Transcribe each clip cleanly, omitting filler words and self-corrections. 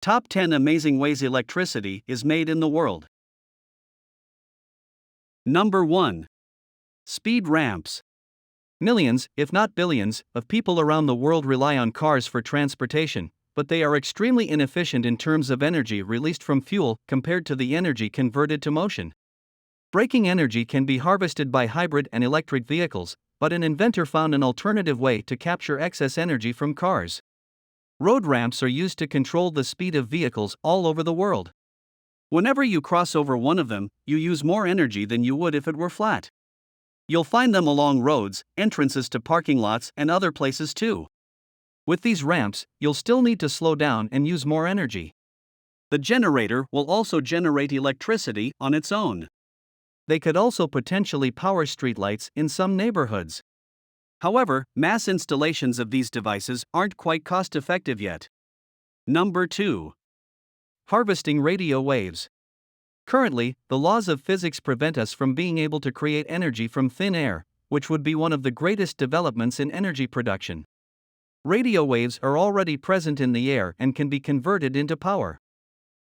Top 10 amazing ways electricity is made in the world. Number 1. Speed ramps. Millions, if not billions, of people around the world rely on cars for transportation, but they are extremely inefficient in terms of energy released from fuel compared to the energy converted to motion. Braking energy can be harvested by hybrid and electric vehicles, but an inventor found an alternative way to capture excess energy from cars. Road ramps are used to control the speed of vehicles all over the world. Whenever you cross over one of them, you use more energy than you would if it were flat. You'll find them along roads, entrances to parking lots, and other places too. With these ramps, you'll still need to slow down and use more energy. The generator will also generate electricity on its own. They could also potentially power streetlights in some neighborhoods. However, mass installations of these devices aren't quite cost-effective yet. Number 2. Harvesting radio waves. Currently, the laws of physics prevent us from being able to create energy from thin air, which would be one of the greatest developments in energy production. Radio waves are already present in the air and can be converted into power.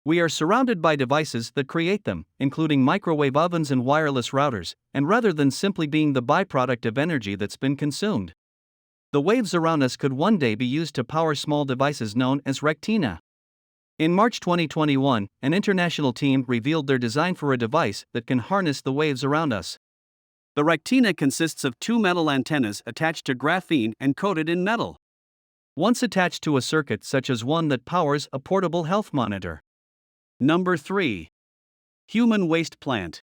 We are surrounded by devices that create them, including microwave ovens and wireless routers, and rather than simply being the byproduct of energy that's been consumed, the waves around us could one day be used to power small devices known as Rectina. In March 2021, an international team revealed their design for a device that can harness the waves around us. The Rectina consists of two metal antennas attached to graphene and coated in metal. Once attached to a circuit such as one that powers a portable health monitor. Number 3. Human waste plant.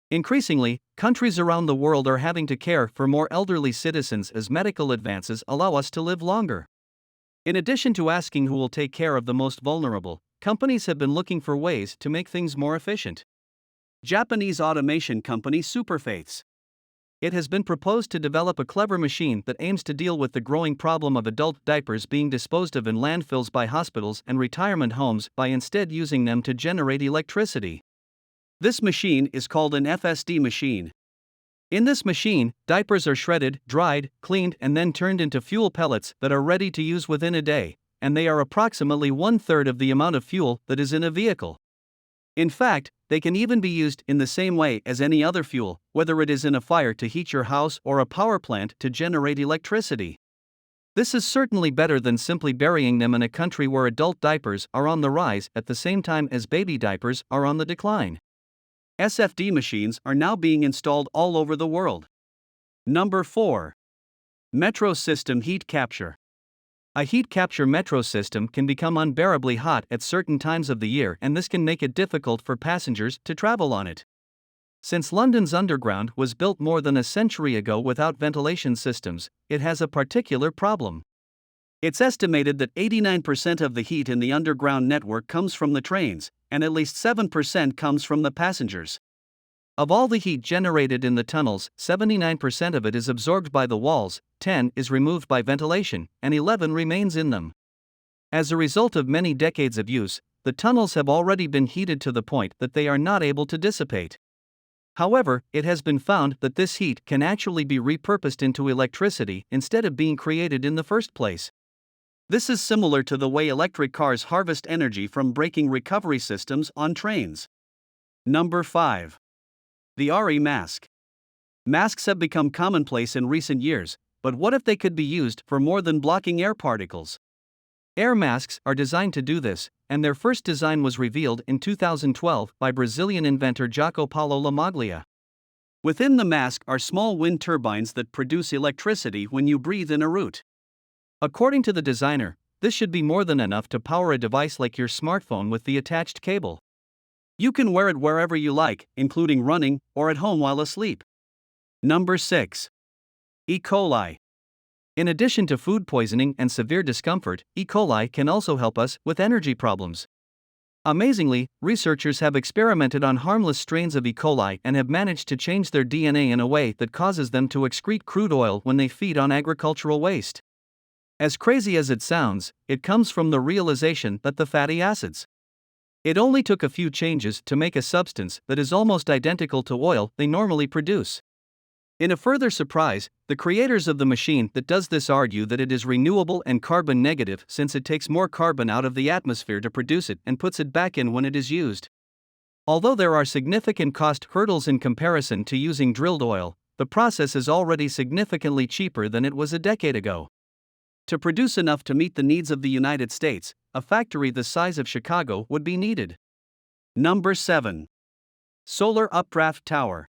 Increasingly, countries around the world are having to care for more elderly citizens as medical advances allow us to live longer. In addition to asking who will take care of the most vulnerable, companies have been looking for ways to make things more efficient. Japanese automation company Superfaiths. It has been proposed to develop a clever machine that aims to deal with the growing problem of adult diapers being disposed of in landfills by hospitals and retirement homes by instead using them to generate electricity. This machine is called an FSD machine. In this machine, diapers are shredded, dried, cleaned, and then turned into fuel pellets that are ready to use within a day, and they are approximately 1/3 of the amount of fuel that is in a vehicle. In fact, they can even be used in the same way as any other fuel, whether it is in a fire to heat your house or a power plant to generate electricity. This is certainly better than simply burying them in a country where adult diapers are on the rise at the same time as baby diapers are on the decline. SFD machines are now being installed all over the world. Number 4. Metro system heat capture. A heat capture metro system can become unbearably hot at certain times of the year, and this can make it difficult for passengers to travel on it. Since London's Underground was built more than a century ago without ventilation systems, it has a particular problem. It's estimated that 89% of the heat in the Underground network comes from the trains, and at least 7% comes from the passengers. Of all the heat generated in the tunnels, 79% of it is absorbed by the walls, 10% is removed by ventilation, and 11% remains in them. As a result of many decades of use, the tunnels have already been heated to the point that they are not able to dissipate. However, it has been found that this heat can actually be repurposed into electricity instead of being created in the first place. This is similar to the way electric cars harvest energy from braking recovery systems on trains. Number 5. The RE mask. Masks have become commonplace in recent years, but what if they could be used for more than blocking air particles? Air masks are designed to do this, and their first design was revealed in 2012 by Brazilian inventor Jaco Paulo Lamaglia. Within the mask are small wind turbines that produce electricity when you breathe in a root. According to the designer, this should be more than enough to power a device like your smartphone with the attached cable. You can wear it wherever you like, including running or at home while asleep. Number 6. E. coli. In addition to food poisoning and severe discomfort, E. coli can also help us with energy problems. Amazingly, researchers have experimented on harmless strains of E. coli and have managed to change their DNA in a way that causes them to excrete crude oil when they feed on agricultural waste. As crazy as it sounds, it comes from the realization that the fatty acids. It only took a few changes to make a substance that is almost identical to oil they normally produce. In a further surprise, the creators of the machine that does this argue that it is renewable and carbon negative since it takes more carbon out of the atmosphere to produce it and puts it back in when it is used. Although there are significant cost hurdles in comparison to using drilled oil, the process is already significantly cheaper than it was a decade ago. To produce enough to meet the needs of the United States, a factory the size of Chicago would be needed. Number 7. Solar Updraft Tower.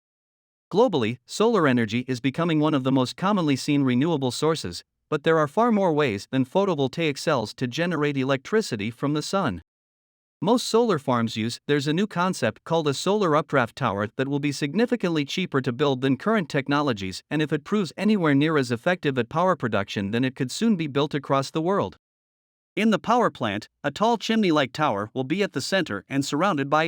Globally, solar energy is becoming one of the most commonly seen renewable sources, but there are far more ways than photovoltaic cells to generate electricity from the sun. Most solar farms there's a new concept called a solar updraft tower that will be significantly cheaper to build than current technologies, and if it proves anywhere near as effective at power production, then it could soon be built across the world. In the power plant, a tall chimney-like tower will be at the center and surrounded by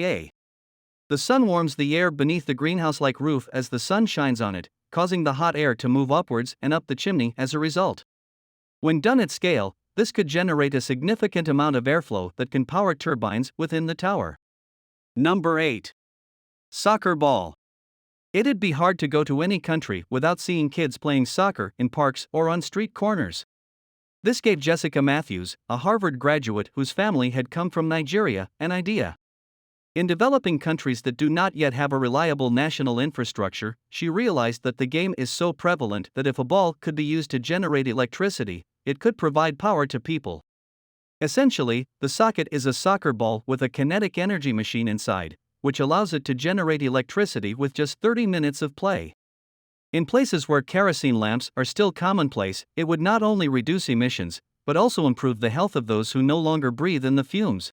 the sun warms the air beneath the greenhouse-like roof as the sun shines on it, causing the hot air to move upwards and up the chimney as a result. When done at scale, this could generate a significant amount of airflow that can power turbines within the tower. Number 8. Soccer ball. It'd be hard to go to any country without seeing kids playing soccer in parks or on street corners. This gave Jessica Matthews, a Harvard graduate whose family had come from Nigeria, an idea. In developing countries that do not yet have a reliable national infrastructure, she realized that the game is so prevalent that if a ball could be used to generate electricity, it could provide power to people. Essentially, the socket is a soccer ball with a kinetic energy machine inside, which allows it to generate electricity with just 30 minutes of play. In places where kerosene lamps are still commonplace, it would not only reduce emissions, but also improve the health of those who no longer breathe in the fumes.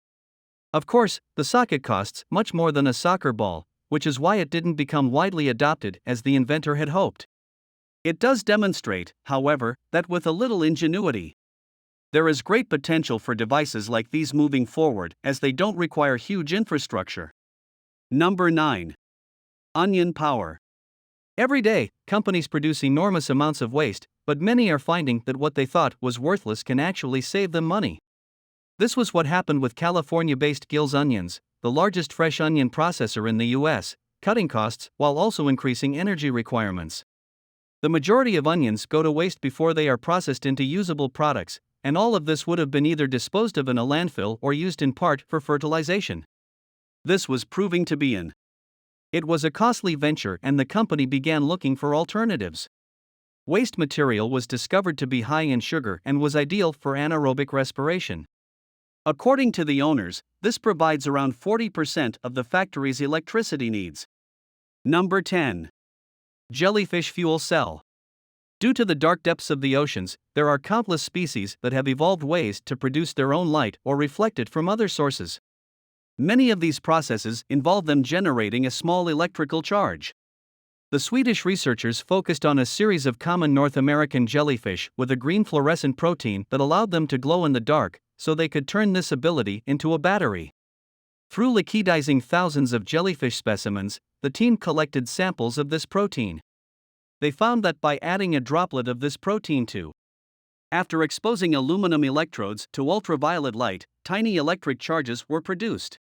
Of course, the socket costs much more than a soccer ball, which is why it didn't become widely adopted as the inventor had hoped. It does demonstrate, however, that with a little ingenuity, there is great potential for devices like these moving forward, as they don't require huge infrastructure. Number 9. Onion power. Every day, companies produce enormous amounts of waste, but many are finding that what they thought was worthless can actually save them money. This was what happened with California-based Gills Onions, the largest fresh onion processor in the US, cutting costs while also increasing energy requirements. The majority of onions go to waste before they are processed into usable products, and all of this would have been either disposed of in a landfill or used in part for fertilization. This was proving to be it was a costly venture, and the company began looking for alternatives. Waste material was discovered to be high in sugar and was ideal for anaerobic respiration. According to the owners, this provides around 40% of the factory's electricity needs. Number 10. Jellyfish fuel cell. Due to the dark depths of the oceans, there are countless species that have evolved ways to produce their own light or reflect it from other sources. Many of these processes involve them generating a small electrical charge. The Swedish researchers focused on a series of common North American jellyfish with a green fluorescent protein that allowed them to glow in the dark, so they could turn this ability into a battery. Through liquidizing thousands of jellyfish specimens, the team collected samples of this protein. They found that by adding a droplet of this protein after exposing aluminum electrodes to ultraviolet light, tiny electric charges were produced.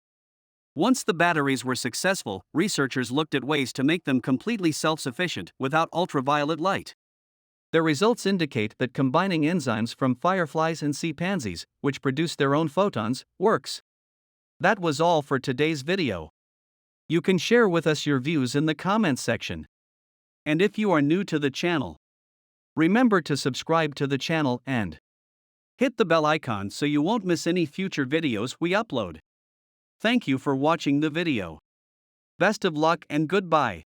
Once the batteries were successful, researchers looked at ways to make them completely self-sufficient without ultraviolet light. Their results indicate that combining enzymes from fireflies and sea pansies, which produce their own photons, works. That was all for today's video. You can share with us your views in the comments section. And if you are new to the channel, remember to subscribe to the channel and hit the bell icon so you won't miss any future videos we upload. Thank you for watching the video. Best of luck and goodbye.